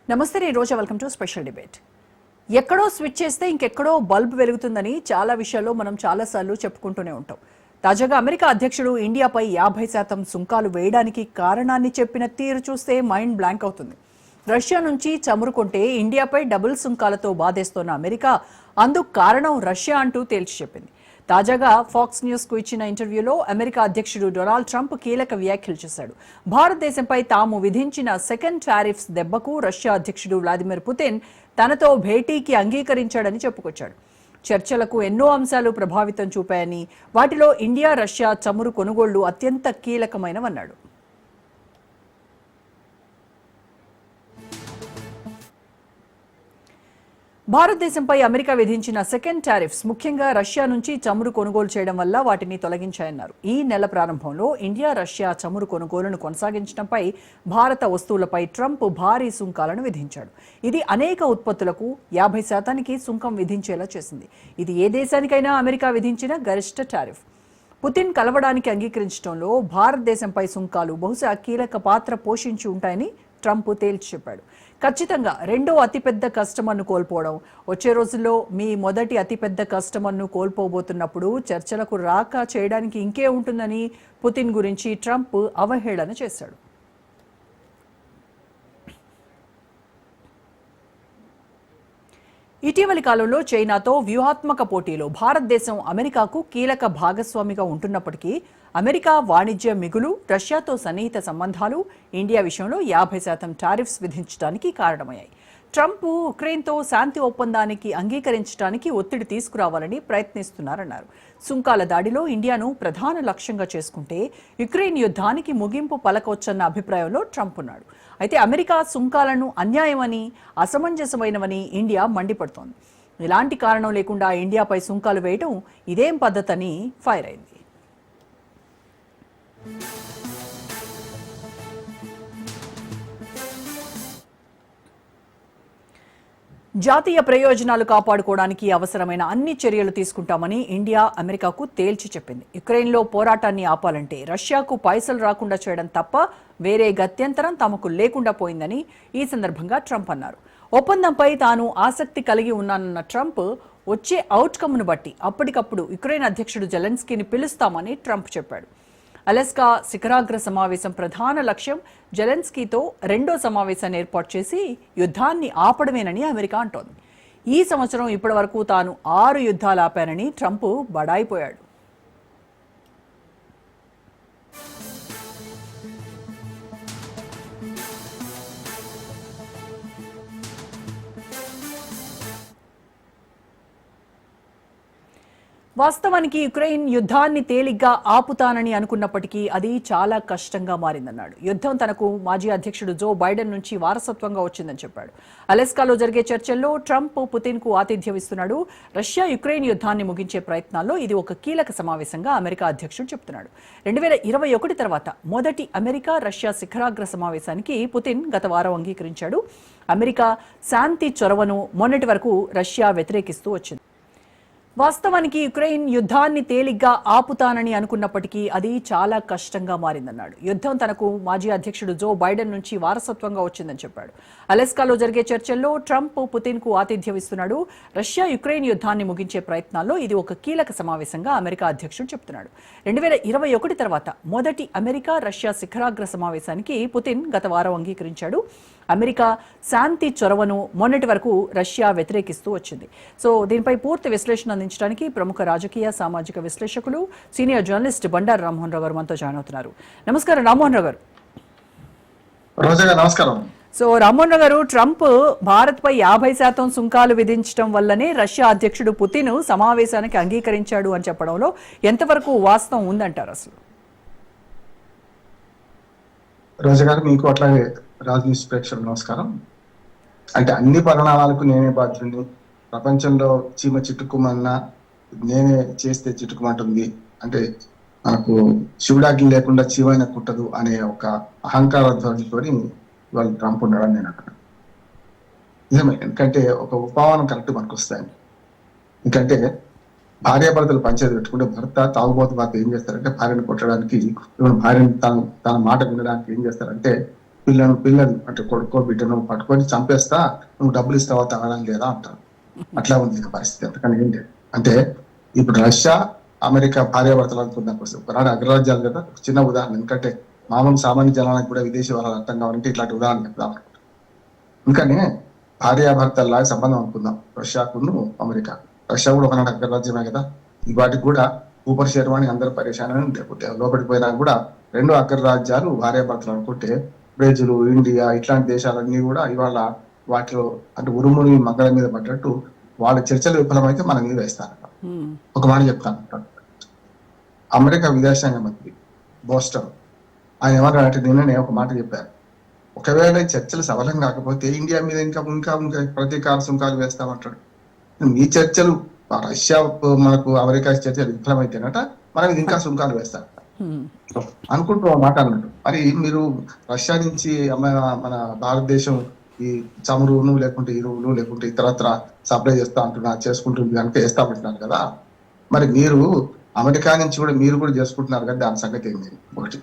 నమస్తే నేను రోజా welcome to special debate. ఎక్కడో స్విచ్ చేస్తే ఇంకెక్కడో బల్బ్ వెలుగుతుందని చాలా విషయాల్లో మనం చాలాసార్లు చెప్పుకుంటూనే ఉంటాం. తాజాగా అమెరికా అధ్యక్షుడు ఇండియాపై 50% సుంకాలు వేయడానికి కారణాన్ని చెప్పిన తీరు చూస్తే మైండ్ బ్లాంక్ అవుతుంది. రష్యా నుంచి చమురు కొంటే ఇండియాపై డబుల్ సుంకాలతో బాధేస్తోన్న అమెరికా అందుకు కారణం రష్యా అంటూ తేల్చి చెప్పింది. తాజాగా ఫాక్స్ న్యూస్కు ఇచ్చిన ఇంటర్వ్యూలో అమెరికా అధ్యక్షుడు డొనాల్డ్ ట్రంప్ కీలక వ్యాఖ్యలు చేశాడు. భారతదేశంపై తాము విధించిన సెకండ్ టారిఫ్స్ దెబ్బకు రష్యా అధ్యక్షుడు వ్లాదిమిర్ పుతిన్ తనతో భేటీకి అంగీకరించాడని చెప్పుకొచ్చాడు. చర్చలకు ఎన్నో అంశాలు ప్రభావితం చూపాయని, వాటిలో ఇండియా రష్యా చమురు కొనుగోళ్లు అత్యంత కీలకమైనవన్నాడు. భారతదేశంపై అమెరికా విధించిన సెకండ్ టారిఫ్స్ ముఖ్యంగా రష్యా నుంచి చమురు కొనుగోలు చేయడం వల్ల వాటిని తొలగించాయన్నారు. ఈ నెల ప్రారంభంలో ఇండియా రష్యా చమురు కొనుగోలును కొనసాగించడంపై భారత వస్తువులపై ట్రంప్ భారీ సుంకాలను విధించాడు. ఇది అనేక ఉత్పత్తులకు 50% సుంకం విధించేలా చేసింది. ఇది ఏ దేశానికైనా అమెరికా విధించిన గరిష్ట టారిఫ్. పుతిన్ కలవడానికి అంగీకరించడంలో భారతదేశంపై సుంకాలు బహుశా కీలక పాత్ర పోషించి ఉంటాయని ట్రంప్ తేల్చి చెప్పాడు. ఖచ్చితంగా రెండో అతిపెద్ద కస్టమర్ను కోల్పోవడం, వచ్చే రోజుల్లో మీ మొదటి అతిపెద్ద కస్టమర్ను కోల్పోబోతున్నప్పుడు చర్చలకు రాక చేయడానికి ఇంకే ఉంటుందని పుతిన్ గురించి ట్రంప్ అవహేళన చేశాడు. ఇటీవలి కాలంలో చైనాతో వ్యూహాత్మక పోటీలో భారతదేశం అమెరికాకు కీలక భాగస్వామిగా ఉంటున్నప్పటికీ అమెరికా వాణిజ్య మిగులు, రష్యాతో సన్నిహిత సంబంధాలు ఇండియా విషయంలో 50% టారిఫ్స్ విధించడానికి కారణమయ్యాయి. ట్రంప్ ఉక్రెయిన్తో శాంతి ఒప్పందానికి అంగీకరించడానికి ఒత్తిడి తీసుకురావాలని ప్రయత్నిస్తున్నారన్నారు. సుంకాల దాడిలో ఇండియాను ప్రధాన లక్ష్యంగా చేసుకుంటే యుక్రెయిన్ యుద్ధానికి ముగింపు పలకొచ్చన్న అభిప్రాయంలో ట్రంప్ ఉన్నాడు. అయితే అమెరికా సుంకాలను అన్యాయమని, అసమంజసమైనవని ఇండియా మండిపడుతోంది. ఎలాంటి కారణం లేకుండా ఇండియాపై సుంకాలు వేయడం ఇదేం పద్ధతని ఫైర్ అయింది. జాతీయ ప్రయోజనాలు కాపాడుకోవడానికి అవసరమైన అన్ని చర్యలు తీసుకుంటామని ఇండియా అమెరికాకు తేల్చి చెప్పింది. యుక్రెయిన్లో పోరాటాన్ని ఆపాలంటే రష్యాకు పైసలు రాకుండా చేయడం తప్ప వేరే గత్యంతరం తమకు లేకుండా పోయిందని ఈ సందర్భంగా ట్రంప్ అన్నారు. ఒప్పందంపై తాను ఆసక్తి కలిగి ఉన్నానన్న ట్రంప్ వచ్చే అవుట్కమ్ను బట్టి అప్పటికప్పుడు యుక్రెయిన్ అధ్యక్షుడు జెలెన్స్కీని పిలుస్తామని ట్రంప్ చెప్పాడు. అలస్కా శిఖరాగ్ర సమావేశం ప్రధాన లక్ష్యం జెలెన్స్కీతో రెండో సమావేశాన్ని ఏర్పాటు చేసి యుద్ధాన్ని ఆపడమేనని అమెరికా అంటోంది. ఈ సంవత్సరం ఇప్పటివరకు తాను 6 యుద్ధాలు ఆపానని ట్రంప్ బడాయిపోయాడు. వాస్తవానికి యుక్రెయిన్ యుద్ధాన్ని తేలిగ్గా ఆపుతానని అనుకున్నప్పటికీ అది చాలా కష్టంగా మారిందన్నాడు. యుద్ధం తనకు మాజీ అధ్యక్షుడు జో బైడెన్ నుంచి వారసత్వంగా వచ్చిందని చెప్పాడు. అలెస్కాలో జరిగే చర్చల్లో ట్రంప్ పుతిన్కు ఆతిథ్యం ఇస్తున్నాడు. రష్యా యుక్రెయిన్ యుద్ధాన్ని ముగించే ప్రయత్నాల్లో ఇది ఒక కీలక సమావేశంగా అమెరికా అధ్యక్షుడు చెప్తున్నాడు. 2021 తర్వాత మొదటి అమెరికా రష్యా శిఖరాగ్ర సమావేశానికి పుతిన్ గత వారం అంగీకరించాడు. అమెరికా శాంతి చొరవను మొన్నటి వరకు రష్యా వ్యతిరేకిస్తూ వచ్చింది. వాస్తవానికి యుక్రెయిన్ యుద్ధాన్ని తేలిగ్గా ఆపుతానని అనుకున్నప్పటికీ అది చాలా కష్టంగా మారిందన్నాడు. యుద్ధం తనకు మాజీ అధ్యక్షుడు జో బైడెన్ నుంచి వారసత్వంగా వచ్చిందని చెప్పాడు. అలెస్కాలో జరిగే చర్చల్లో ట్రంప్ పుతిన్కు ఆతిథ్యం ఇస్తున్నాడు. రష్యా యుక్రెయిన్ యుద్ధాన్ని ముగించే ప్రయత్నాల్లో ఇది ఒక కీలక సమావేశంగా అమెరికా అధ్యక్షుడు చెప్తున్నాడు. 2021 తర్వాత మొదటి అమెరికా రష్యా శిఖరాగ్ర సమావేశానికి పుతిన్ గత వారం అంగీకరించాడు. అమెరికా శాంతి చొరవను మొన్నటి వరకు రష్యా వ్యతిరేకిస్తూ వచ్చింది. సో దీనిపై పూర్తి విశ్లేషణ అందించడానికి ప్రముఖ రాజకీయ సామాజిక విశ్లేషకులు సీనియర్ జర్నలిస్ట్ బండారు రామ్మోహన్ రావు గారు మనతో జాయిన్ అవుతున్నారు. నమస్కారం రామ్మోహన్ రావు గారు. నమస్కారం. సో రామ్మోహన్ రావు గారు, ట్రంప్ భారత్ పై 50% సుంకాలు విధించడం వల్లనే రష్యా అధ్యక్షుడు పుతిన్ సమావేశానికి అంగీకరించాడు అని చెప్పడంలో ఎంతవరకు వాస్తవం ఉందంటారు? అసలు రోజా గారు, మీకు అట్లాగే రాజ్ న్యూస్ ప్రేక్షకులకు నమస్కారం. అంటే అన్ని పరిణామాలకు నేనే బాధ్యుడిని, ప్రపంచంలో చీమ చిట్టుకుమన్నా నేనే చేస్తే చిట్టుకుమంటుంది, అంటే నాకు శివుడాగ్ని లేకుండా చీమైన కుట్టదు అనే ఒక అహంకార ధ్వనితో వాళ్ళు ట్రంప్ ఉండడం నేను అంటున్నాను. నిజమే, ఎందుకంటే ఒక ఉపమానం కరెక్ట్ మనకు వస్తాయి. ఎందుకంటే భార్యాభర్తలు పంచాయతీ పెట్టుకుంటే భర్త తాగుబోతు భర్త ఏం చేస్తారంటే భార్యను కొట్టడానికి, భార్యను తన మాట వినడానికి ఏం చేస్తారంటే పిల్లలు అంటే కొడుకో బిడ్డను పట్టుకొని చంపేస్తా, నువ్వు డబ్బులు ఇస్తావా తాగడానికి లేదా అంటారు. అట్లా ఉంది ఇక పరిస్థితి. అంతకని ఏంటి అంటే ఇప్పుడు రష్యా అమెరికా భార్యాభర్తలు అనుకుందాం కోసం ఒకనాడు అగ్రరాజ్యాలు కదా. చిన్న ఉదాహరణ, ఎందుకంటే మామూలు సామాన్య జనానికి కూడా విదేశీ వాళ్ళకి అర్థం కావాలంటే ఇట్లాంటి ఉదాహరణ చెప్దాం. అందుకనే భార్యాభర్తల్లాగా సంబంధం అనుకుందాం రష్యాకును అమెరికా. రష్యా కూడా ఒకనాడు అగ్రరాజ్యమే కదా. వాటికి కూడా ఊపర్ శర్వాణి అందరూ పరేషాన్ లేకపోతే లోపలికి పోయినా కూడా రెండు అగ్రరాజ్యాలు భార్యాభర్తలు అనుకుంటే బ్రెజిల్, ఇండియా ఇట్లాంటి దేశాలన్నీ కూడా ఇవాళ వాటిలో అంటే ఉరుముని మంగళం మీద పడ్డట్టు వాళ్ళ చర్చలు విఫలమైతే మన మీద వేస్తారట. ఒక మాట చెప్తాను, అమెరికా విదేశాంగ మంత్రి బోస్టర్ ఆయన ఏమన్నారంటే నిన్ననే ఒక మాట చెప్పారు, ఒకవేళ చర్చలు సఫలం కాకపోతే ఇండియా మీద ఇంకా ఇంకా ఇంకా ప్రతీకార సుంకాలు వేస్తామంటాడు. మీ చర్చలు రష్యా మనకు అమెరికా చర్చలు విఫలమైతేనట మనం ఇది ఇంకా సుంకాలు వేస్తారట అనుకుంటూ ఆ మాట అన్నట్టు. మరి మీరు రష్యా నుంచి మన భారతదేశం ఈ చమురును లేకుంటే ఇరువులు లేకుంటే ఇతరత్ర సప్లై చేసుకుంటుంది కనుక వేస్తామంటున్నారు కదా. మరి మీరు అమెరికా నుంచి కూడా మీరు కూడా చేసుకుంటున్నారు కదా, దాని సంగతి ఏంది ఒకటి.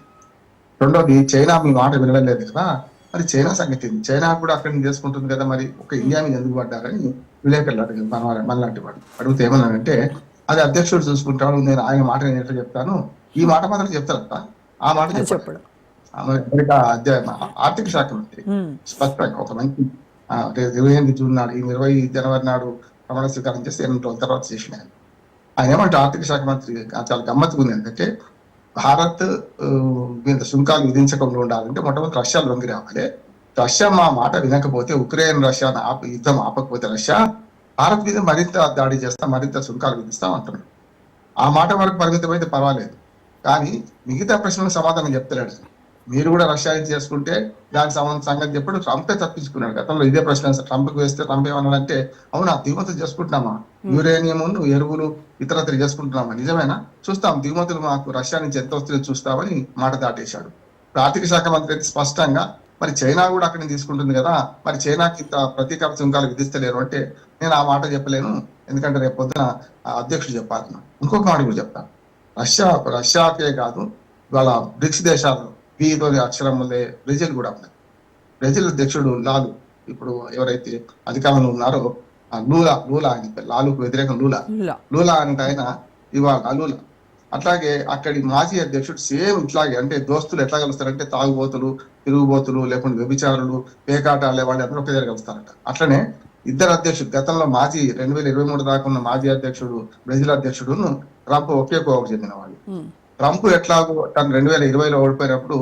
రెండోది చైనా మీ మాట వినడం లేదు కదా, మరి చైనా సంగతి ఏంది? చైనా కూడా అక్కడి నుంచి చేసుకుంటుంది కదా, మరి ఒక ఇండియా మీద ఎందుకు పడ్డారని విలేకరులు అడిగారు మనలాంటి వాడు. అడిగితే ఏమన్నానంటే అది అధ్యక్షుడు చూసుకుంటాడు, నేను ఆయన మాట నేను ఎట్లా చెప్తాను, ఈ మాట మాత్రం చెప్తారట, ఆ మాట చెప్పాడు. అమెరికా ఆర్థిక శాఖ మంత్రి స్పష్టంగా ఒక మంచి 28 జూన్ నాడు 20 జనవరి నాడు ప్రమాణ స్వీకారం చేస్తే 8 రోజుల తర్వాత చేసిన ఆయన ఏమంటే ఆర్థిక శాఖ మంత్రి చాలా గమ్మత్తుగా ఉంది. ఏంటంటే భారత్ మీద సుంకాలు విధించకుండా ఉండాలంటే మొట్టమొదటి రష్యా లొంగి రావాలి. రష్యా మా మాట వినకపోతే ఉక్రెయిన్ రష్యా యుద్ధం ఆపకపోతే రష్యా భారత్ మీద మరింత దాడి చేస్తాం, మరింత సుంకాలు విధిస్తాం అంటున్నాడు. ఆ మాట వరకు పరిమితమైతే పర్వాలేదు, కానీ మిగతా ప్రశ్నలకు సమాధానం చెప్తలేడు. మీరు కూడా రష్యా చేసుకుంటే దానికి సంగతి చెప్పాడు. ట్రంపే తప్పించుకున్నాడు. గతంలో ఇదే ప్రశ్న ట్రంప్కి వేస్తే ట్రంప్ ఏమన్నాడంటే అవునా దిగుమతులు చేసుకుంటున్నామా, యురేనియం ఎరువులు ఇతరత్ర చేసుకుంటున్నామా, నిజమేనా చూస్తాం దిగుమతులు మాకు రష్యా నుంచి ఎంత వస్తుందో చూస్తామని మాట దాటేశాడు. ఆర్థిక శాఖ మంత్రి అయితే స్పష్టంగా మరి చైనా కూడా అక్కడిని తీసుకుంటుంది కదా, మరి చైనాకి ప్రతీకార సుంకాలు విధిస్తలేరు అంటే నేను ఆ మాట చెప్పలేను, ఎందుకంటే రేపు పొద్దున అధ్యక్షుడు చెప్పాలన్నా. ఇంకొక మాట కూడా చెప్తాను, రష్యాకే కాదు ఇవాళ బ్రిక్స్ దేశాలు వీతో అక్షరం వల్లే బ్రెజిల్ కూడా ఉన్నాయి. బ్రెజిల్ అధ్యక్షుడు లాలు ఇప్పుడు ఎవరైతే అధికారంలో ఉన్నారో లూలా అని లాలుకు వ్యతిరేకం లూలా అంటే ఆయన ఇవాళ లూలా. అట్లాగే అక్కడి మాజీ అధ్యక్షుడు సేమ్ ఇట్లాగే, అంటే దోస్తులు ఎట్లా కలుస్తారంటే తాగుబోతులు, తిరుగుబోతులు లేకుంటే వ్యభిచారులు, పేకాటాలే వాళ్ళు అందరూ ఒక దగ్గర కలుస్తారట. అట్లనే ఇద్దరు అధ్యక్షుడు గతంలో 2023 దాకా ఉన్న మాజీ అధ్యక్షుడు బ్రెజిల్ అధ్యక్షుడును ట్రంప్ ఒకే కోవకు చెందిన వాళ్ళు. ట్రంప్ ఎట్లాగో తను 2020లో ఓడిపోయినప్పుడు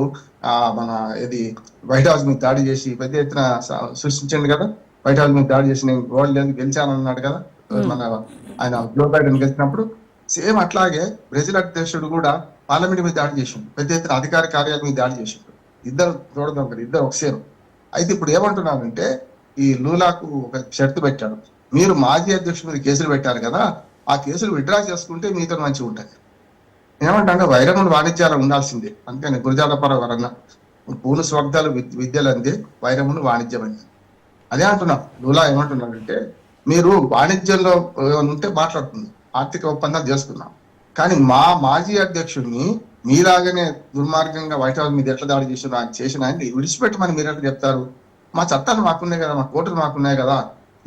మన ఇది వైట్ హౌస్ మీద దాడి చేసి పెద్ద ఎత్తున సృష్టించండి కదా, వైట్ హౌస్ మీద దాడి చేసి నేను ఓడలేదు గెలిచానన్నాడు కదా మన ఆయన జో బైడెన్ గెలిచినప్పుడు. సేమ్ అట్లాగే బ్రెజిల్ అధ్యక్షుడు కూడా పార్లమెంట్ మీద దాడి చేసిండు, పెద్ద ఎత్తున అధికార కార్యాలయం మీద దాడి చేసిండు. ఇద్దరు చూడదాం కదా, ఇద్దరు ఒక సేమ్. అయితే ఇప్పుడు ఏమంటున్నానంటే ఈ లూలాకు ఒక షరతు పెట్టాడు, మీరు మాజీ అధ్యక్షుడి మీద కేసులు పెట్టారు కదా, ఆ కేసులు విత్డ్రా చేసుకుంటే మీతో మంచిగా ఉంటుంది. ఏమంటే వైరములు వాణిజ్యాలు ఉండాల్సిందే, అంతేనే గురజాలపర వరన్న పూలు స్వర్గాలు విద్యలు అందే వైరములు వాణిజ్యం అంది. అదే అంటున్నా. లూలా ఏమంటున్నాడంటే మీరు వాణిజ్యంలో ఉంటే మాట్లాడుతుంది, ఆర్థిక ఒప్పందాలు చేసుకున్నాం, కానీ మా మాజీ అధ్యక్షుడిని మీలాగనే దుర్మార్గంగా వైట్ హౌస్ మీద ఎట్లా దాడి చేసిన ఆయన విడిచిపెట్టమని మీరు ఎట్లా చెప్తారు? మా చట్టాలు మాకున్నాయి కదా, మా కోర్టులు మాకున్నాయి కదా,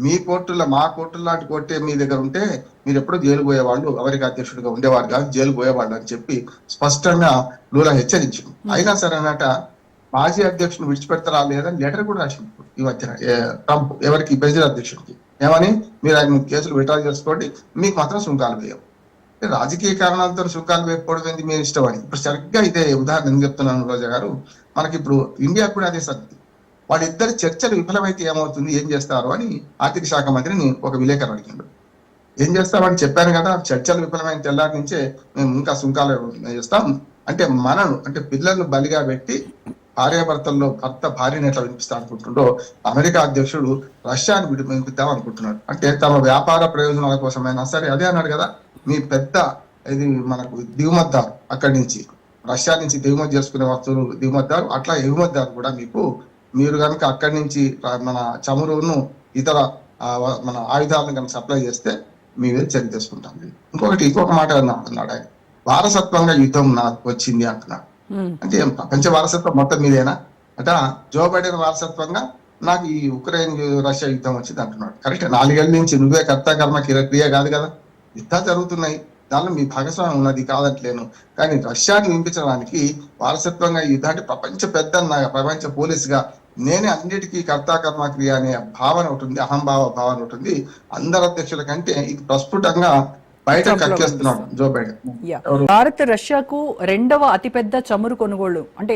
మీ కోర్టుల్లో మా కోర్టులు లాంటి కోర్టే మీ దగ్గర ఉంటే మీరు ఎప్పుడూ జైలు పోయేవాళ్ళు, అమెరికా అధ్యక్షుడిగా ఉండేవారు కాదు, జైలు పోయేవాళ్ళు అని చెప్పి స్పష్టంగా లూలా హెచ్చరించింది. అయినా సరే అన్నట మాజీ అధ్యక్షుని విడిచిపెడతారా లేదని లెటర్ కూడా రాసింది ఈ మధ్యన ట్రంప్ ఎవరికి, బ్రెజిల్ అధ్యక్షుడికి. ఏమని, మీరు ఆయన కేసులు విత్డ్రా చేసుకోండి, మీకు మాత్రం సుంకాలు వేయవు. రాజకీయ కారణాలతో సుంకాలు వేయకపోవడం ఏంటి మీ ఇష్టం అని. ఇప్పుడు సరిగ్గా ఇదే ఉదాహరణ ఎందుకు చెప్తున్నాను రోజా గారు, మనకి ఇప్పుడు ఇండియా కూడా అదే సంగతి. వాళ్ళిద్దరి చర్చలు విఫలమైతే ఏమవుతుంది, ఏం చేస్తారు అని ఆర్థిక శాఖ మంత్రిని ఒక విలేకరు అడిగాడు. ఏం చేస్తామని చెప్పాను కదా, చర్చలు విఫలమైన తెల్లారి నుంచే మేము ఇంకా సుంకాలు చేస్తాం అంటే మనను అంటే పిల్లలను బలిగా పెట్టి భార్యాభర్తల్లో భర్త భార్యను ఎట్లా వినిపిస్తా అనుకుంటుండో అమెరికా అధ్యక్షుడు రష్యాను వినిపిద్దాం అనుకుంటున్నాడు. అంటే తమ వ్యాపార ప్రయోజనాల కోసమైనా సరే, అదే అన్నాడు కదా, మీ పెద్ద ఇది మనకు దిగుమతిదారు, అక్కడి నుంచి రష్యా నుంచి దిగుమతి చేసుకునే వస్తువులు దిగుమతిదారు, అట్లా ఎగుమతిదారు కూడా మీకు. మీరు కనుక అక్కడి నుంచి మన చమురును ఇతర మన ఆయుధాలను కనుక సప్లై చేస్తే మీ మీద చర్య తీసుకుంటాం. ఇంకొక మాట అంటున్నాడు ఆయన, వారసత్వంగా యుద్ధం నాకు వచ్చింది అంటున్నాడు. అంటే ప్రపంచ వారసత్వం మొత్తం మీదేనా? అట జో బైడెన్ వారసత్వంగా నాకు ఈ ఉక్రెయిన్ రష్యా యుద్ధం వచ్చింది అంటున్నాడు. కరెక్ట్, 4 ఏళ్ళ నుంచి నువ్వే కర్త కర్మ క్రియ కాదు కదా, యుద్ధాలు జరుగుతున్నాయి, దానిలో మీ భాగస్వామ్యం ఉన్నది కాదట్లేను. కానీ రష్యాని వినిపించడానికి వారసత్వంగా ఈ యుద్ధాన్ని ప్రపంచ పోలీసుగా నేనే అన్నిటికీ కర్మ క్రియ అనే భావన ఉంటుంది, అహంభావ భావన ఉంటుంది. అందరు అధ్యక్షుల కంటే ఇది ప్రస్ఫుటంగా బయట కక్కేస్తున్నాడు జో బైడెన్. భారత్ రష్యాకు రెండవ అతిపెద్ద చమురు కొనుగోలు, అంటే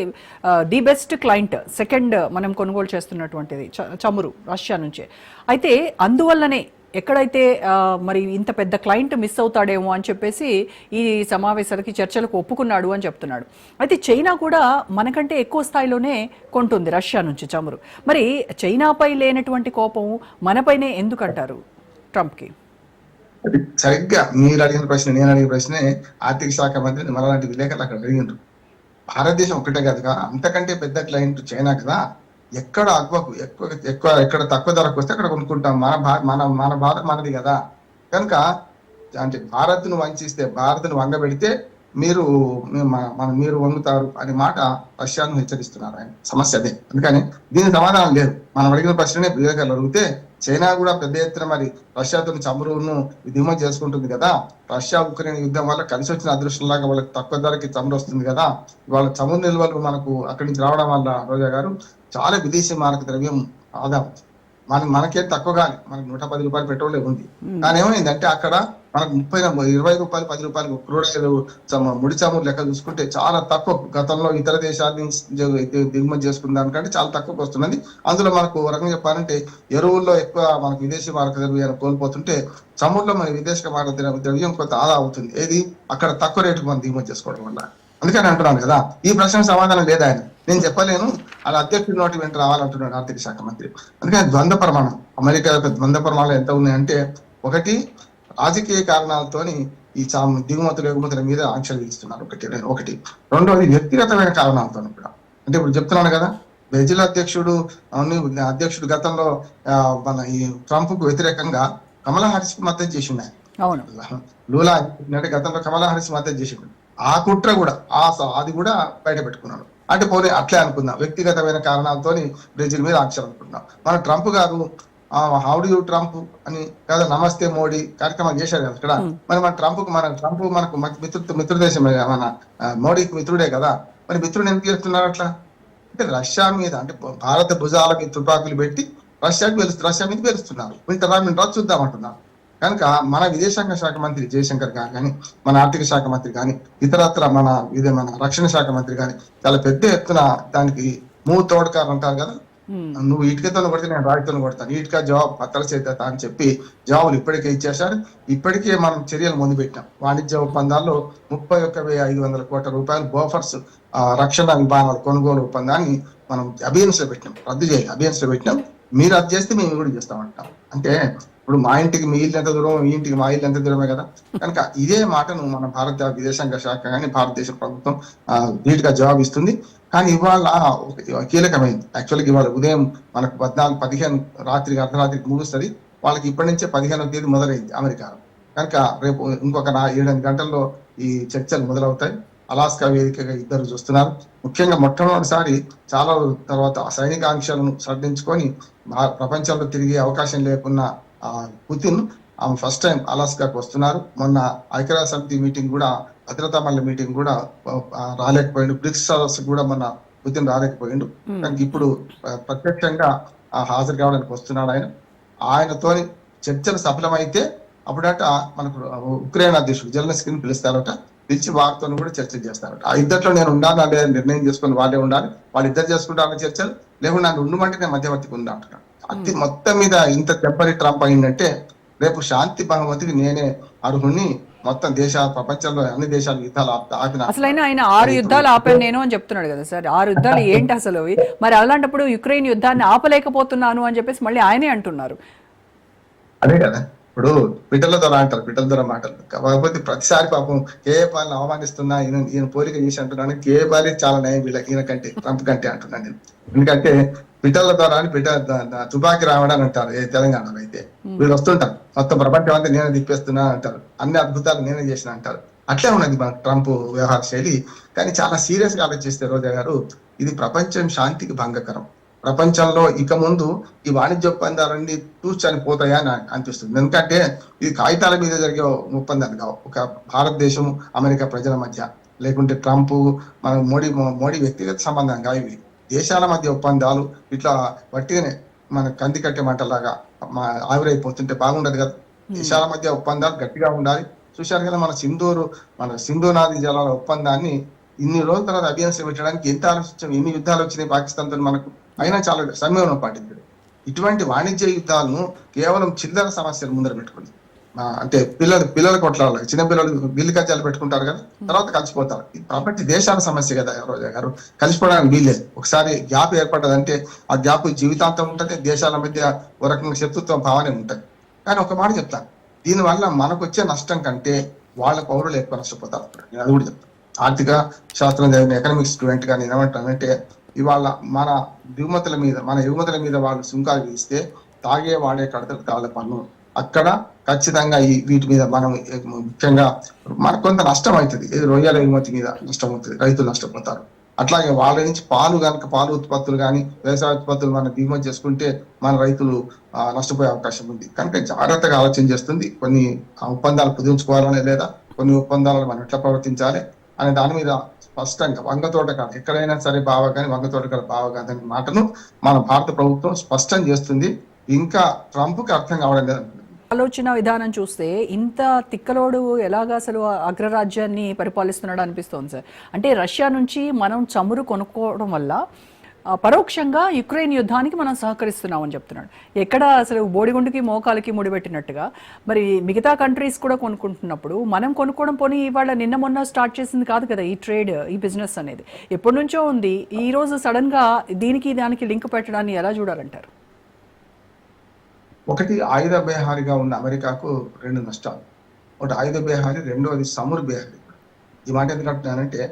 ది బెస్ట్ క్లయింట్, సెకండ్ మనం కొనుగోలు చేస్తున్నటువంటిది చమురు రష్యా నుంచే. అయితే అందువల్లనే ఎక్కడైతే మరి ఇంత పెద్ద క్లయింట్ మిస్ అవుతాడేమో అని చెప్పేసి ఈ సమావేశాలకి చర్చలకు ఒప్పుకున్నాడు అని చెప్తున్నాడు. అయితే చైనా కూడా మనకంటే ఎక్కువ స్థాయిలోనే కొంటుంది రష్యా నుంచి చమురు. మరి చైనాపై లేనటువంటి కోపం మనపైనే ఎందుకంటారు ట్రంప్కి? సరిగ్గా మీరు అడిగిన ప్రశ్న నేను అడిగిన ప్రశ్నే ఆర్థిక శాఖ మంత్రిని మనలాంటి విలేకరులు అక్కడ అడిగిండ్రు. భారతదేశం ఒకటే కదా, అంతకంటే పెద్ద క్లయింట్ చైనా కదా, ఎక్కడ అగ్వకు ఎక్కువ ఎక్కడ తక్కువ ధరకు వస్తే అక్కడ కొనుక్కుంటాం, మన బాధ మనది కదా. కనుక అంటే భారత్ను వంచిస్తే, భారత్ను వంగబెడితే మీరు వంగుతారు అనే మాట రష్యాను హెచ్చరిస్తున్నారు ఆయన. సమస్య అదే. అందుకని దీని సమాధానం లేదు. మనం అడిగిన ప్రశ్ననే విలేకరులు అడిగితే చైనా కూడా పెద్ద ఎత్తున మరి రష్యాతో చమురును దిగుమతి చేసుకుంటుంది కదా, రష్యా ఉక్రెయిన్ యుద్ధం వల్ల కలిసి వచ్చిన అదృష్టంలాగా వాళ్ళకి తక్కువ ధరకి చమురు వస్తుంది కదా, వాళ్ళ చమురు నిల్వలు మనకు అక్కడి నుంచి రావడం వల్ల రోజా గారు చాలా విదేశీ మారక ద్రవ్యం ఆదా. మనకేం తక్కువ కానీ మనకు 110 రూపాయలు పెట్రోలే ఉంది. కానీ ఏమైందంటే అక్కడ మనకు 20 రూపాయలు 10 రూపాయలు క్రూడ్ ముడి చమురు లెక్క చూసుకుంటే చాలా తక్కువ. గతంలో ఇతర దేశాల నుంచి దిగుమతి చేసుకున్న దానికంటే చాలా తక్కువకి వస్తున్నది. అందులో మనకు రకంగా చెప్పాలంటే ఎరువుల్లో ఎక్కువ మనకు విదేశీ మారక ద్రవ్యాన్ని కోల్పోతుంటే చమురులో మన విదేశీ మారక ద్రవ్యం కొంత ఆదా అవుతుంది. ఏది అక్కడ తక్కువ రేటుకు మనం దిగుమతి చేసుకోవడం వల్ల. అందుకని అంటున్నాను కదా, ఈ ప్రశ్న సమాధానం లేదా ఆయన. నేను చెప్పలేను, అలా అధ్యక్షుడి నోటి వెంట రావాలంటున్నాడు ఆర్థిక శాఖ మంత్రి. అందుకని ద్వంద్వ ప్రమాణం, అమెరికా యొక్క ద్వంద్వ ప్రమాణాలు ఎంత ఉన్నాయంటే, ఒకటి రాజకీయ కారణాలతోని ఈ ఎగుమతుల మీద ఆంక్షలు విధిస్తున్నారు ఒకటి. రెండోది వ్యక్తిగతమైన కారణాలతో కూడా. అంటే ఇప్పుడు చెప్తున్నాను కదా, బ్రెజిల్ అధ్యక్షుడు గతంలో మన ఈ ట్రంప్ కు వ్యతిరేకంగా కమలా హారిస్ కు మద్దతు చేసిండు ఆయన. లూలా గతంలో కమలా హారిస్ మద్దతు చేసిండు. ఆ కుట్ర కూడా అది కూడా బయట పెట్టుకున్నాడు. అంటే పోనీ అట్లే అనుకుందాం, వ్యక్తిగతమైన కారణాలతో బ్రెజిల్ మీద ఆంక్షలు అనుకుందాం. మన ట్రంప్ గారు హౌ డు యూ ట్రంప్ అని కదా, నమస్తే మోడీ కార్యక్రమాలు చేశారు కదా ఇక్కడ. మరి మన ట్రంప్ మనకు మిత్రదేశం, మన మోడీకి మిత్రుడే కదా, మరి మిత్రుడు ఎందుకు చేస్తున్నారు అట్లా? అంటే రష్యా మీద, అంటే భారత భుజాలకి తుపాకులు పెట్టి రష్యా మీద పేరుస్తున్నారు. వింటరా చూద్దామంటున్నారు. కనుక మన విదేశాంగ శాఖ మంత్రి జయశంకర్ గారు కానీ, మన ఆర్థిక శాఖ మంత్రి కానీ, ఇతరత్ర మన రక్షణ శాఖ మంత్రి కానీ చాలా పెద్ద ఎత్తున దానికి తోడకారు అంటారు కదా, నువ్వు ఇటుకతో కొడితే నేను రాయితో కొడతాను, ఇటుక జవాబు పత్రాల చేద్దాత అని చెప్పి జవాబులు ఇప్పటికే ఇచ్చేశారు. ఇప్పటికే మనం చర్యలు మొదలుపెట్టినాం. వాణిజ్య ఒప్పందాల్లో 31,500 కోట్ల రూపాయలు బోఫర్స్ రక్షణ విమానాల కొనుగోలు ఒప్పందాన్ని మనం అభియన్స్ లో పెట్టినాం, రద్దు చేయాలి. అభియన్స్ లో పెట్టినాం. మీరు రద్దు చేస్తే మేము కూడా చేస్తామంటాం. అంటే ఇప్పుడు మా ఇంటికి మీ ఇల్లు ఎంత దూరం, మీ ఇంటికి మా ఇల్లు ఎంత దూరమే కదా. కనుక ఇదే మాటను మన భారత విదేశాంగ శాఖ కానీ భారతదేశ ప్రభుత్వం ధీటుగా జవాబు ఇస్తుంది. కానీ ఇవాళ కీలకమైంది. యాక్చువల్గా ఇవాళ ఉదయం మనకు 14-15 అర్ధరాత్రికి ముగుస్తుంది. వాళ్ళకి ఇప్పటి నుంచే 15వ తేదీ మొదలైంది అమెరికాలో. కనుక రేపు ఇంకొక 7 గంటల్లో ఈ చర్చలు మొదలవుతాయి. అలాస్కా వేదికగా ఇద్దరు చూస్తున్నారు. ముఖ్యంగా మొట్టమొదటిసారి చాలా తర్వాత సైనిక ఆంక్షలను సడలించుకొని ప్రపంచంలో తిరిగే అవకాశం లేకున్న పుతిన్ ఫస్ట్ టైం అలాస్కాకు వస్తున్నారు. మొన్న ఐక్యరాజ్య సమితి మీటింగ్ కూడా, భద్రతా మండలి మీటింగ్ కూడా రాలేకపోయిండు. బ్రిక్స్ సదస్సు కూడా మొన్న పుతిన్ రాలేకపోయిండు. కానీ ఇప్పుడు ప్రత్యక్షంగా హాజరు కావడానికి వస్తున్నాడు ఆయన. ఆయనతోని చర్చలు సఫలమైతే అప్పుడట మనకు ఉక్రెయిన్ అధ్యక్షుడు జెలెన్స్కీని పిలుస్తారట. పిలిచి వారితో కూడా చర్చలు చేస్తారట. ఆ ఇద్దరిలో నేను ఉండాలా లేదా నిర్ణయం చేసుకుని వాళ్ళే ఉండాలి. వాళ్ళిద్దరు చేసుకుంటారని చర్చలు, లేకుండా నన్ను ఉండమంటే నేను మధ్యవర్తికి ఉందా అంటున్నాను. అది మొత్తం మీద ఇంత దెబ్బరి ట్రంప్ అయిందంటే రేపు శాంతి బహుమతికి నేనే అర్హుణ్ణి. మొత్తం ప్రపంచంలో అన్ని దేశాలు యుద్ధాలు ఆపిన, అసలు ఆయన 6 యుద్ధాలు ఆపాను నేను అని చెప్తున్నాడు కదా సార్. 6 యుద్ధాలు ఏంటి అసలు? మరి అలాంటప్పుడు యుక్రెయిన్ యుద్ధాన్ని ఆపలేకపోతున్నాను అని చెప్పేసి మళ్ళీ ఆయనే అంటున్నారు. అదే కదా, ఇప్పుడు బిడ్డల ద్వారా అంటారు, బిడ్డల ద్వారా మాటలు. కాకపోతే ప్రతిసారి పాపం కేఏపాల్ని అవమానిస్తున్నా, ఈయన పోలిక చేసి అంటున్నాను. కేఏపాలి చాలా నయం ఈయన కంటే, ట్రంప్ కంటే అంటున్నాను నేను. ఎందుకంటే బిడ్డల ద్వారా అని తుపాకి రావడం అంటారు తెలంగాణలో. అయితే వీళ్ళు వస్తుంటారు, మొత్తం ప్రపంచం అంతా నేనే తిప్పేస్తున్నా అంటారు, అన్ని అద్భుతాలు నేనే చేసిన అంటారు. అట్లే ఉన్నది మన ట్రంప్ వ్యవహార శైలి. కానీ చాలా సీరియస్ గా ఆలోచిస్తే రోజా గారు, ఇది ప్రపంచం శాంతికి భంగకరం. ప్రపంచంలో ఇక ముందు ఈ వాణిజ్య ఒప్పందాలన్నీ చనిపోతాయా అని అనిపిస్తుంది. ఎందుకంటే ఇది కాగితాల మీద జరిగే ఒప్పందాలు కావు. ఒక భారతదేశం అమెరికా ప్రజల మధ్య, లేకుంటే ట్రంప్ మన మోడీ వ్యక్తిగత సంబంధం కావు. ఇవి దేశాల మధ్య ఒప్పందాలు. ఇట్లా వట్టిగానే మన కంది కట్టే మంటలాగా ఆవిరైపోతుంటే బాగుండదు కదా. దేశాల మధ్య ఒప్పందాలు గట్టిగా ఉండాలి. చూశారు కదా మన సింధు నది జలాల ఒప్పందాన్ని ఇన్ని రోజుల తర్వాత అభ్యాసం పెట్టడానికి ఎంత ఆలోచించాం. ఎన్ని యుద్ధాలు వచ్చినాయి పాకిస్తాన్ తో మనకు, అయినా చాలా సంయమనం పాటించాడు. ఇటువంటి వాణిజ్య యుద్ధాలను కేవలం చిల్లర సమస్యలు ముందర పెట్టుకుని, అంటే పిల్లలు కొట్లాడాలి. చిన్న పిల్లలు బిల్లు కజ్జాలు పెట్టుకుంటారు కదా, తర్వాత కలిసిపోతారు. ఇది ప్రపంచ దేశాల సమస్య కదా రోజా గారు. కలిసిపోవడానికి వీల్లేదు. ఒకసారి గ్యాప్ ఏర్పడ్డదంటే ఆ గ్యాప్ జీవితాంతం ఉంటుంది. దేశాల మధ్య ఒక రకంగా శత్రుత్వ భావనే ఉంటుంది. కానీ ఒక మాట చెప్తాను, దీనివల్ల మనకు వచ్చే నష్టం కంటే వాళ్ళ పౌరులు ఎక్కువ నష్టపోతారు. నేను అది కూడా చెప్తాను. ఆర్థిక శాస్త్రం చదివిన ఎకనామిక్స్ స్టూడెంట్ గా నేను ఏమంటానంటే, ఇవాళ మన ఎగుమతుల మీద వాళ్ళు సుంకాలు విధిస్తే తాగే వాడే కడతలు కాళ్ళ పన్ను. అక్కడ ఖచ్చితంగా వీటి మీద మనం ముఖ్యంగా మనకు కొంత నష్టం అవుతుంది. రొయ్యల ఎగుమతి మీద నష్టం అవుతుంది, రైతులు నష్టపోతారు. అట్లాగే వాళ్ళ నుంచి పాలు ఉత్పత్తులు కానీ వ్యవసాయ ఉత్పత్తులు మనం దిగుమతి చేసుకుంటే మన రైతులు నష్టపోయే అవకాశం ఉంది. కనుక జాగ్రత్తగా ఆలోచన చేస్తుంది. కొన్ని ఒప్పందాలు కుదుర్చుకోవాలనే లేదా కొన్ని ఒప్పందాలను మనం ఎట్లా ప్రవర్తించాలి అనే దాని మీద స్పష్టంగా వంగతోట కాదు, ఎక్కడైనా సరే బావ కానీ వంగతోట కాదు బావ కాదని మాటను మన భారత ప్రభుత్వం స్పష్టం చేస్తుంది. ఇంకా ట్రంప్ కి అర్థం కావడం లేదు. ఆలోచన విధానం చూస్తే ఇంత తిక్కలోడు ఎలాగా అసలు అగ్రరాజ్యాన్ని పరిపాలిస్తున్నాడు అనిపిస్తోంది సార్. అంటే రష్యా నుంచి మనం చమురు కొనుక్కోవడం వల్ల పరోక్షంగా యుక్రెయిన్ యుద్ధానికి మనం సహకరిస్తున్నామని చెప్తున్నాడు. ఎక్కడ అసలు బోడిగుండుకి మోకాలకి ముడిపెట్టినట్టుగా మరి మిగతా కంట్రీస్ కూడా కొనుక్కుంటున్నప్పుడు మనం కొనుక్కోవడం పోనీ ఇవాళ నిన్న మొన్న స్టార్ట్ చేసింది కాదు కదా ఈ ట్రేడ్, ఈ బిజినెస్ అనేది ఎప్పటి నుంచో ఉంది. ఈ రోజు సడన్ గా దానికి లింక్ పెట్టడాన్ని ఎలా చూడాలంటారు? ఒకటి ఆయుధ బేహారిగా ఉన్న అమెరికాకు రెండు నష్టాలు. ఒకటి ఆయుధ బేహారి, రెండవది చమురు బేహారి. ఈ మాట ఎందుకు అంటున్నానంటే,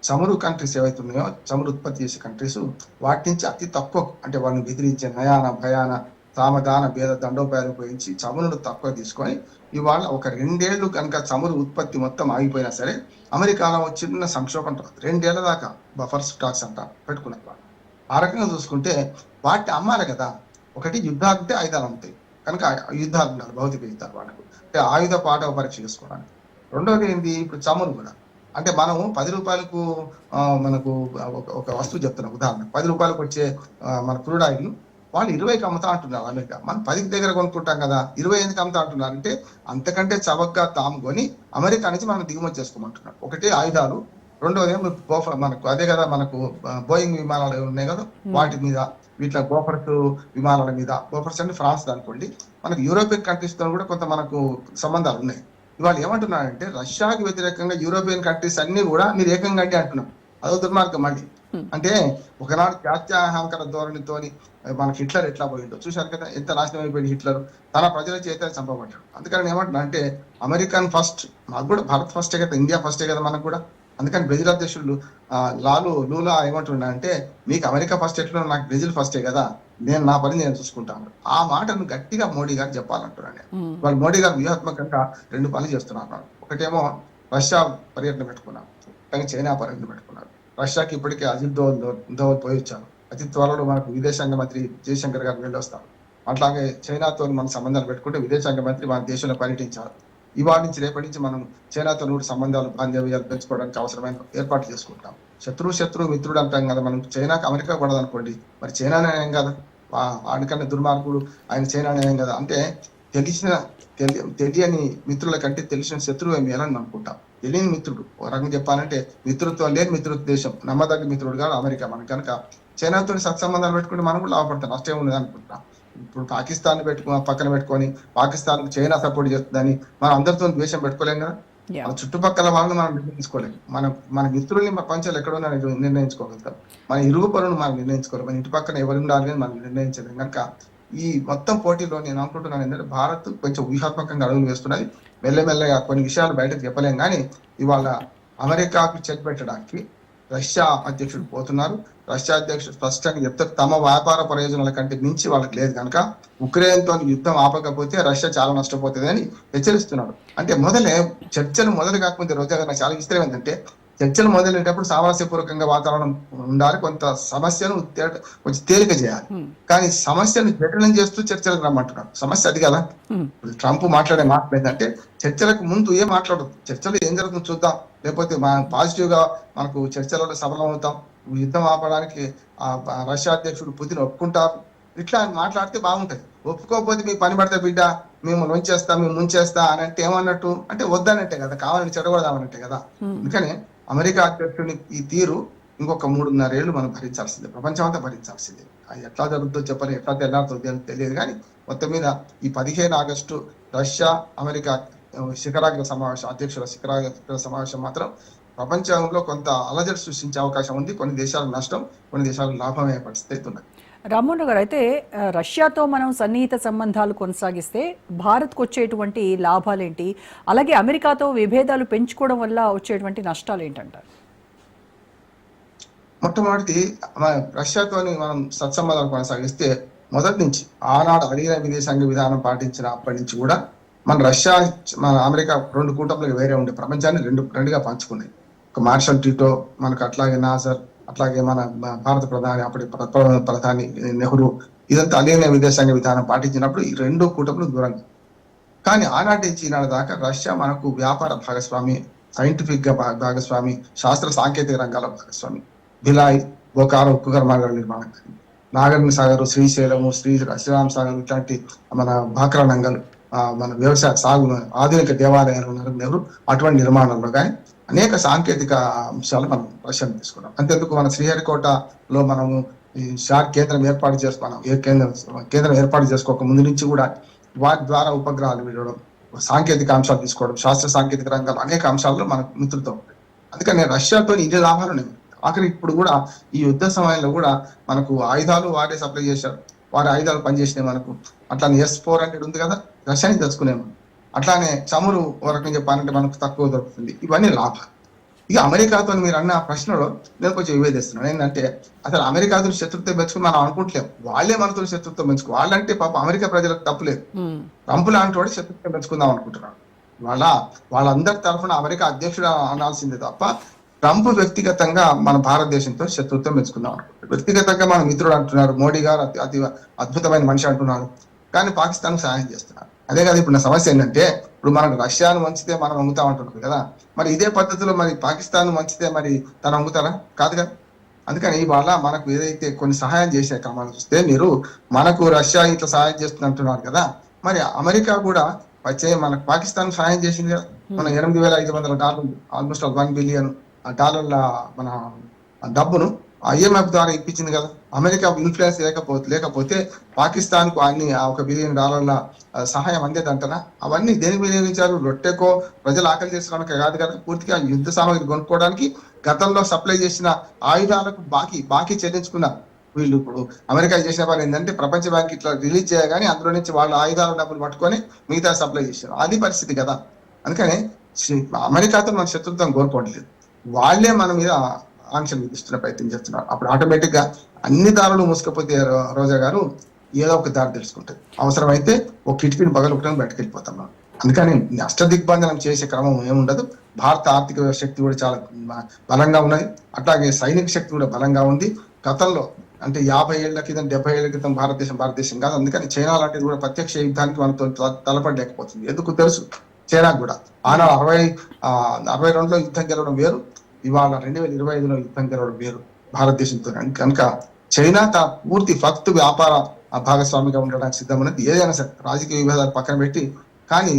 చమురు కంట్రీస్ ఏవైతున్నాయో చమురు ఉత్పత్తి చేసే కంట్రీస్ వాటి నుంచి అతి తక్కువ, అంటే వాళ్ళని బెదిరించే నయాన భయాన సామధాన భేద దండోపాయాలు ఉపయోగించి చమురును తక్కువ తీసుకొని ఇవాళ ఒక 2 ఏళ్ళు కనుక చమురు ఉత్పత్తి మొత్తం ఆగిపోయినా సరే అమెరికాలో చిన్న సంక్షోభం 2 ఏళ్ల దాకా బఫర్ స్టాక్స్ అంటారు పెట్టుకున్నారు వాళ్ళు. ఆ రకంగా చూసుకుంటే వాటిని అమ్మాలి కదా. ఒకటి యుద్ధాలు ఉంటే ఆయుధాలు ఉంటాయి కనుక యుద్ధాలు ఉండాలి, భౌతిక యుద్ధాలు వాళ్ళకు, అంటే ఆయుధ పాఠ పరీక్ష చేసుకోవడానికి. రెండవది ఏంటి, ఇప్పుడు చమురు కూడా, అంటే మనం 10 రూపాయలకు మనకు ఒక వస్తువు చెప్తున్నాం ఉదాహరణ, 10 రూపాయలకు వచ్చే మన క్రూడ్ ఆయిల్ వాళ్ళు 20కి అమ్ముతా అంటున్నారు అమెరికా. మనం 10కి దగ్గర కొనుక్కుంటాం కదా, 20 ఎందుకు అమ్ముతా అంటున్నారు అంటే అంతకంటే చవకగా తాము కొని అమెరికా నుంచి మనం దిగుమతి చేసుకోమంటున్నారు. ఒకటి ఆయుధాలు, రెండోది మనకు అదే కదా మనకు బోయింగ్ విమానాలు ఉన్నాయి కదా వాటి మీద, వీటిలో గోఫర్స్ విమానాల మీద, గోఫర్స్ అంటే ఫ్రాన్స్ అనుకోండి, మనకు యూరోపియన్ కంట్రీస్ తో కూడా కొంత మనకు సంబంధాలు ఉన్నాయి. ఇవాళ ఏమంటున్నారంటే రష్యాకి వ్యతిరేకంగా యూరోపియన్ కంట్రీస్ అన్ని కూడా మీరు ఏకంగా అంటే అంటున్నాం. అదో దుర్మార్గం మళ్ళీ. అంటే ఒకనాడు జాత్యాహంకర ధోరణితోని మనకి హిట్లర్ ఎట్లా పోయిండో చూశారు కదా, ఎంత నాశనం అయిపోయింది హిట్లర్, తన ప్రజల చేత చంపబడ్డాడు. అందుకని ఏమంటున్నా అంటే అమెరికన్ ఫస్ట్, మాకు కూడా భారత్ ఫస్టే కదా, ఇండియా ఫస్టే కదా మనకు కూడా. అందుకని బ్రెజిల్ అధ్యక్షుడు లూలా ఏమంటున్నా అంటే మీకు అమెరికా ఫస్ట్ ఎట్లా నాకు బ్రెజిల్ ఫస్టే కదా, నేను నా పని నేను చూసుకుంటాను. ఆ మాటను గట్టిగా మోడీ గారు చెప్పాలంటున్నాను. వాళ్ళు మోడీ గారు వ్యూహాత్మకంగా 2 పనులు చేస్తున్నారు. ఒకటేమో రష్యా పర్యటన పెట్టుకున్నారు, కానీ చైనా పర్యటన పెట్టుకున్నారు. రష్యాకి ఇప్పటికే అజిత్ దోవల్ పోయి వచ్చారు. అతి త్వరలో మనకు విదేశాంగ మంత్రి జయశంకర్ గారు వెళ్ళి వస్తారు. అట్లాగే చైనాతో మన సంబంధాలు పెట్టుకుంటే విదేశాంగ మంత్రి మన దేశంలో పర్యటించారు. ఇవాళ నుంచి రేపటి నుంచి మనం చైనాతో కూడా సంబంధాలు బాంధవ్యాలు పెంచుకోవడానికి అవసరమైన ఏర్పాట్లు చేసుకుంటాం. శత్రువు మిత్రుడు అంటాం కదా మనం. చైనాకి అమెరికా పడదు అనుకోండి, మరి చైనా న్యాయం కదా, వాడికన్నా దుర్మార్గుడు ఆయన చైనా న్యాయం కదా. అంటే తెలియని మిత్రుల కంటే తెలిసిన శత్రువు ఏమి అని అనుకుంటాం. తెలియని మిత్రుడు, ఒక రకంగా చెప్పాలంటే మిత్రుత్వం లేని మిత్రుత్వ దేశం, నమ్మదగ్గ మిత్రుడు కాదు అమెరికా. మనం కనుక చైనాతో సత్సంబంధాలు పెట్టుకుంటే మనం కూడా లాభపడతాం, నష్టం ఉండదు అనుకుంటున్నాం. ఇప్పుడు పాకిస్తాన్ పక్కన పెట్టుకొని పాకిస్తాన్ చైనా సపోర్ట్ చేస్తుందని మనం అందరితో ద్వేషం పెట్టుకోలేం కదా. మన చుట్టుపక్కల వాళ్ళని మనం నిర్ణయించుకోలేము. మన మిత్రుల్ని ప్రపంచాలు ఎక్కడో నిర్ణయించుకోగలుగుతాం. మన ఇరుగు పనులను మనం నిర్ణయించుకోవాలి. మన ఇంటి పక్కన ఎవరు ఉండాలి అని మనం నిర్ణయించలేం. కనుక ఈ మొత్తం పోటీలో నేను అనుకుంటున్నాను ఏంటంటే భారత్ కొంచెం వ్యూహాత్మకంగా అడుగులు వేస్తున్నది. మెల్లమెల్లగా కొన్ని విషయాలు బయటకు చెప్పలేం, కానీ ఇవాళ అమెరికాకు చెక్ పెట్టడానికి రష్యా అధ్యక్షుడు పోతున్నారు. రష్యా అధ్యక్షుడు స్పష్టంగా చెప్తారు తమ వ్యాపార ప్రయోజనాల కంటే మించి వాళ్ళకి లేదు కనుక ఉక్రెయిన్ తో యుద్ధం ఆపకపోతే రష్యా చాలా నష్టపోతుంది అని హెచ్చరిస్తున్నాడు. అంటే చర్చలు మొదలు కాకపోతే రోజా గారు నాకు చాలా ఇష్టం ఏంటంటే చర్చలు మొదలైనప్పుడు సామరస్యపూర్వకంగా వాతావరణం ఉండాలి, కొంత సమస్యను కొంచెం తేలిక చేయాలి. కానీ సమస్యను జటిలం చేస్తూ చర్చలకు రమ్మంటున్నాడు. సమస్య అది కదా. ట్రంప్ మాట్లాడే మాటలు ఏంటంటే చర్చలకు ముందు ఏం మాట్లాడదు, చర్చలు ఏం జరుగుతుందో చూద్దాం, లేకపోతే పాజిటివ్ గా మనకు చర్చలలో సఫలం అవుతాం, యుద్ధం ఆపడానికి రష్యా అధ్యక్షుడు పుతిన్ ఒప్పుకుంటారు, ఇట్లా మాట్లాడితే బాగుంటది. ఒప్పుకోకపోతే మీ పని పడితే బిడ్డ మేము ముంచేస్తా మేము ముంచేస్తా అని అంటే ఏమన్నట్టు, అంటే వద్దనంటే కదా, కావాలని చెడగొడదామనంటే కదా. అందుకని అమెరికా అధ్యక్షుడిని ఈ తీరు ఇంకొక 3.5 ఏళ్ళు మనం భరించాల్సిందే, ప్రపంచం అంతా భరించాల్సిందే. అది ఎట్లా జరుగుతుందో చెప్పని, ఎట్లా తెల్లారుతుందో తెలియదు. కానీ మొత్తం మీద ఈ 15 ఆగస్టు రష్యా అమెరికా శిఖరాగ్ర సమావేశం, అధ్యక్షుల శిఖరాగ్ర సమావేశం మాత్రం ప్రపంచంలో కొంత అలజడి సృష్టించే అవకాశం ఉంది. కొన్ని దేశాలకు నష్టం, కొన్ని దేశాలకు లాభం అయ్యే పరిస్థితి అయితే ఉన్నది. రామ్మోహన్ గారు, అయితే రష్యాతో మనం సన్నిహిత సంబంధాలు కొనసాగిస్తే భారత్కు వచ్చేటువంటి లాభాలేంటి, అలాగే అమెరికాతో విభేదాలు పెంచుకోవడం వల్ల వచ్చేటువంటి నష్టాలు ఏంటంటారు? మొట్టమొదటి రష్యాతోని మనం సత్సంబంధాలు కొనసాగిస్తే మొదటి నుంచి ఆనాడు అడిగిన విదేశాంగ విధానం పాటించిన అప్పటి నుంచి కూడా మన రష్యా మన అమెరికా 2 కూటములకు వేరే ఉండే, ప్రపంచాన్ని రెండుగా పంచుకున్నాయి. ఒక మార్షల్ టీటో మనకు, అట్లాగే నాజర్, అట్లాగే మన భారత ప్రధాని అప్పటి ప్రధాని నెహ్రూ, ఇదంతా అలీన విదేశాంగ విధానం పాటించినప్పుడు ఈ 2 కూటములు దూరంగా. కానీ ఆనాటి నుంచి ఈనాడు దాకా రష్యా మనకు వ్యాపార భాగస్వామి, సైంటిఫిక్ గా భాగస్వామి, శాస్త్ర సాంకేతిక రంగాల భాగస్వామి. భిలాయ్, బొకారో ఉక్కు కర్మాగార నిర్మాణం కానీ, నాగార్జున సాగర్, శ్రీశైలము, శ్రీరామ్ సాగర్ ఇట్లాంటి మన భాక్రా నంగలు, మన వ్యవసాయ సాగు, ఆధునిక దేవాలయాలు నెహ్రూ అటువంటి నిర్మాణంలో కానీ అనేక సాంకేతిక అంశాలు మనం రష్యాను తీసుకున్నాం. అంతేందుకు మన శ్రీహరికోటలో మనము ఈ షార్ కేంద్రం ఏర్పాటు చేసుకున్నాం. కేంద్రం ఏర్పాటు చేసుకోక ముందు నుంచి కూడా వాటి ద్వారా ఉపగ్రహాలు విడవడం, సాంకేతిక అంశాలు తీసుకోవడం, శాస్త్ర సాంకేతిక రంగాలు అనేక అంశాల్లో మనకు మిత్రులతో ఉంటాయి. అందుకని రష్యాతో ఇన్ని లాభాలు ఉన్నాయి. ఆఖరి ఇప్పుడు కూడా ఈ యుద్ధ సమయంలో కూడా మనకు ఆయుధాలు వారే సప్లై చేశారు, వారి ఆయుధాలు పనిచేసినాయి మనకు. అట్లానే S-400 ఉంది కదా, రష్యాని తెచ్చుకునేము. అట్లానే చమురు వరకు చెప్పాలంటే మనకు తక్కువ దొరుకుతుంది. ఇవన్నీ లాభాలు. ఇక అమెరికాతో మీరు అన్న ప్రశ్నలో నేను కొంచెం విభేదిస్తున్నాను. ఏంటంటే అసలు అమెరికాతో శత్రుత్వం పెంచుకుని మనం అనుకుంటలేం, వాళ్ళే మనతో శత్రుత్వం పెంచుకో. వాళ్ళంటే పాప అమెరికా ప్రజలకు తప్పులేదు, ట్రంప్ లాంటి వాడు శత్రుత్వం పెంచుకుందాం అనుకుంటున్నాడు. వాళ్ళందరి తరఫున అమెరికా అధ్యక్షుడు అనాల్సిందే తప్ప ట్రంప్ వ్యక్తిగతంగా మన భారతదేశంతో శత్రుత్వం పెంచుకుందాం అనుకుంటున్నారు. వ్యక్తిగతంగా మన మిత్రుడు అంటున్నారు, మోడీ గారు అతి అద్భుతమైన మనిషి అంటున్నారు, కానీ పాకిస్తాన్ సహాయం చేస్తున్నారు. అదే కదా ఇప్పుడు నా సమస్య ఏంటంటే, ఇప్పుడు మనకు రష్యాను మంచితే మనం అమ్ముతా ఉంటున్నాం కదా, మరి ఇదే పద్ధతిలో మరి పాకిస్తాన్ మంచితే మరి తను అమ్ముతారా? కాదు కదా. అందుకని ఇవాళ మనకు ఏదైతే కొన్ని సహాయం చేసే క్రమాలు చూస్తే, మీరు మనకు రష్యా ఇట్లా సహాయం చేస్తుంది అంటున్నారు కదా, మరి అమెరికా కూడా వచ్చే మనకు పాకిస్తాన్ సహాయం చేసింది కదా. మన $8,500 ఆల్మోస్ట్ $1 బిలియన్ మన డబ్బును IMF ద్వారా ఇప్పించింది కదా. అమెరికా ఇన్ఫ్లుయెన్స్ లేకపోతే పాకిస్తాన్ కు $1 బిలియన్ సహాయం అందేదంటనా? అవన్నీ దేనికి వినియోగించారు? రొట్టెకో ప్రజలు ఆకలి చేసుకోవడానికి కాదు కదా, పూర్తిగా యుద్ధ సామాగ్రి కొనుక్కోవడానికి గతంలో సప్లై చేసిన ఆయుధాలకు బాకీ చెల్లించుకున్నారు వీళ్ళు. ఇప్పుడు అమెరికా చేసిన పని ఏంటంటే ప్రపంచ బ్యాంక్ ఇట్లా రిలీజ్ చేయగానే అందులో నుంచి వాళ్ళ ఆయుధాల డబ్బులు పట్టుకొని మిగతా సప్లై చేశారు. అది పరిస్థితి కదా. అందుకని అమెరికాతో మన శత్రుత్వం కోరుకోవట్లేదు, వాళ్ళే మన మీద ఆంక్షలు విధిస్తున్న ప్రయత్నం చేస్తున్నారు. అప్పుడు ఆటోమేటిక్ గా అన్ని దారులు మూసుకపోతే రోజా గారు ఏదో ఒక దారి తెలుసుకుంటుంది. అవసరమైతే ఒక కిటికీని పగలొక్కడానికి బయటకు వెళ్ళిపోతాం మనం. అందుకని అష్టదిగ్బంధనం చేసే క్రమం ఏముండదు. భారత ఆర్థిక శక్తి కూడా చాలా బలంగా ఉన్నది, అట్లాగే సైనిక శక్తి కూడా బలంగా ఉంది. గతంలో అంటే 50 ఏళ్ల క్రితం 70 ఏళ్ల క్రితం భారతదేశం కాదు. అందుకని చైనా లాంటిది కూడా ప్రత్యక్ష యుద్ధానికి మనతో తలపడలేకపోతుంది. ఎందుకు తెలుసు చైనా కూడా. ఆనాడు 62లో యుద్ధం గెలవడం వేరు, ఇవాళ 2025లో యుద్ధం గెలవడం వేరు భారతదేశంతో. కనుక చైనా పూర్తి ఫక్త్ వ్యాపార భాగస్వామిగా ఉండడానికి సిద్ధమైనది. ఏదైనా సరే రాజకీయ విభేదాలు పక్కన పెట్టి, కానీ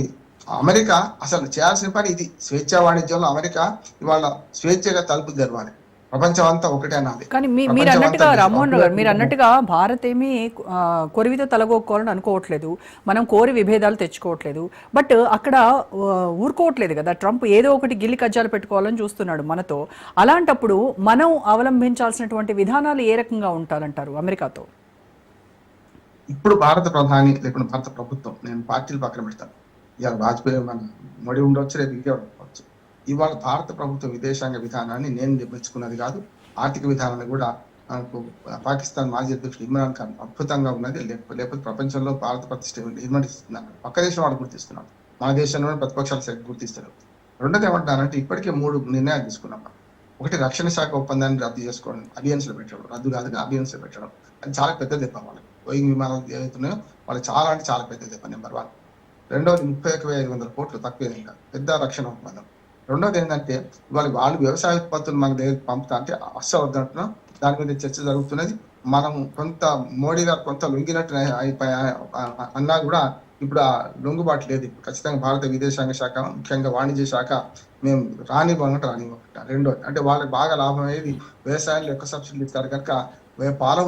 అమెరికా అసలు చేయాల్సిన పని ఇది. స్వేచ్ఛా వాణిజ్యంలో అమెరికా ఇవాళ స్వేచ్ఛగా తలుపు తెరవాలి, ప్రపంచం అంతా ఒకటే అనాలి. కానీ మీరు అన్నట్టుగా రామ్మోహన్ గారు, మీరు అన్నట్టుగా భారత్ ఏమీ కొరివితో తలగొక్కోవాలని అనుకోవట్లేదు, మనం కోరి విభేదాలు తెచ్చుకోవట్లేదు. బట్ అక్కడ ఊరుకోవట్లేదు కదా, ట్రంప్ ఏదో ఒకటి గిల్లి కజ్జాలు పెట్టుకోవాలని చూస్తున్నాడు మనతో. అలాంటప్పుడు మనం అవలంబించాల్సినటువంటి విధానాలు ఏ రకంగా ఉంటారంటారు అమెరికాతో? ఇప్పుడు భారత ప్రధాని లేకుండా భారత ప్రభుత్వం, నేను పార్టీలు పక్కన పెడతాను, ఇవాళ వాజ్పేయి మన మోడీ ఉండొచ్చు, రేపు ఇంకే ఉండవచ్చు. ఇవాళ భారత ప్రభుత్వ విదేశాంగ విధానాన్ని నేను నిర్మించుకున్నది కాదు, ఆర్థిక విధానాన్ని కూడా పాకిస్తాన్ మాజీ అధ్యక్షుడు ఇమ్రాన్ ఖాన్ అద్భుతంగా ఉన్నది. లేకపోతే ప్రపంచంలో భారత ప్రతిష్ట నిర్మిస్తున్నాను. పక్క దేశం వాడు గుర్తిస్తున్నాడు, మన దేశంలోనే ప్రతిపక్షాలు గుర్తిస్తారు. రెండోది ఏమంటానంటే, ఇప్పటికే 3 నిర్ణయాలు తీసుకున్నాం. ఒకటి రక్షణ శాఖ ఒప్పందాన్ని రద్దు చేసుకోవడం, అలియన్స్ లో పెట్టడం, రద్దు కాదు అలియన్స్ లో పెట్టడం, అది చాలా పెద్ద దెబ్బ వాళ్ళకి. బోయింగ్ విమానాలు ఏవైతున్నాయో వాళ్ళు చాలా అంటే చాలా పెద్ద దెబ్బ. నెంబర్ 1. రెండవది 31,500 కోట్లు తక్కువ ఇంకా పెద్ద రక్షణ ఒప్పందం. రెండోది ఏంటంటే వాళ్ళు వ్యవసాయ ఉత్పత్తులు మన దగ్గరికి పంపుతా అంటే అస్సలు వద్దంటున్నాం. దాని మీద చర్చ జరుగుతున్నది. మనం కొంత మోడీ గారు కొంత లొంగినట్టు అన్నా కూడా ఇప్పుడు ఆ లొంగుబాటు లేదు. ఖచ్చితంగా భారత విదేశాంగ శాఖ, ముఖ్యంగా వాణిజ్య శాఖ మేము రానివ్వమంటే రానివ్వమంట. రెండోది అంటే వాళ్ళకి బాగా లాభం అయ్యేది వ్యవసాయంలో ఎక్కువ సబ్సిడీలు ఇస్తారు కనుక పాల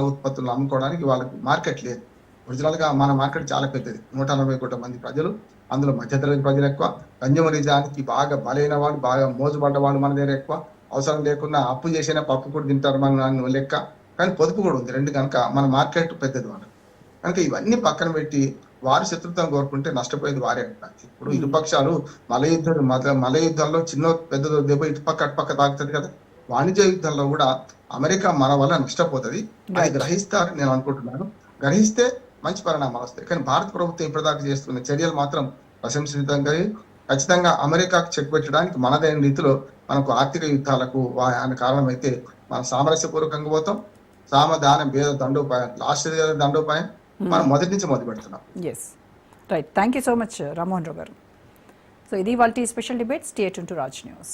ఉత్పత్తులు అమ్ముకోవడానికి వాళ్ళకి మార్కెట్ లేదు. ఒరిజినల్ గా మన మార్కెట్ చాలా పెద్దది, 140 కోట్ల మంది ప్రజలు, అందులో మధ్యతరగతి ప్రజలు ఎక్కువ, కన్జ్యూమరిజానికి బాగా బలైన వాళ్ళు, బాగా మోజుపడ్డ వాళ్ళు మన దగ్గర ఎక్కువ, అవసరం లేకుండా అప్పు చేసిన పప్పు కూడా తింటారు మన లెక్క, కానీ పొదుపు కూడా ఉంది. రెండు కనుక మన మార్కెట్ పెద్దది వాళ్ళు కనుక ఇవన్నీ పక్కన పెట్టి వారి శత్రుత్వం కోరుకుంటే నష్టపోయేది వారే. ఇప్పుడు ఇరుపక్షాలు మల యుద్ధాల్లో చిన్న పెద్ద దెబ్బ ఇటుపక్క అటుపక్క తాగుతుంది కదా. వాణిజ్య యుద్ధంలో కూడా అమెరికా మన వల్ల నష్టపోతుంది, అది గ్రహిస్తారని నేను అనుకుంటున్నాను. గ్రహిస్తే మంచి పరిణామాలు వస్తాయి. కానీ భారత ప్రభుత్వం ఇప్పటిదాకా చేస్తున్న చర్యలు మాత్రం ప్రశంసనీయంగా. ఖచ్చితంగా అమెరికాకు చెక్ పెట్టడానికి మనదైన రీతిలో మనకు ఆర్థిక యుద్ధాలకు ఆయన కారణమైతే మనం సామరస్యపూర్వకంగా పోతాం. సామధానం భేద దండోపాయం, లాస్ట్ దండోపాయం మనం మొదటి నుంచి మొదలు పెడుతున్నాం. Yes right. Thank you so much Rammohan Rao garu. So ఇది వాళ్ళ special debate. Stay tune to Raj news.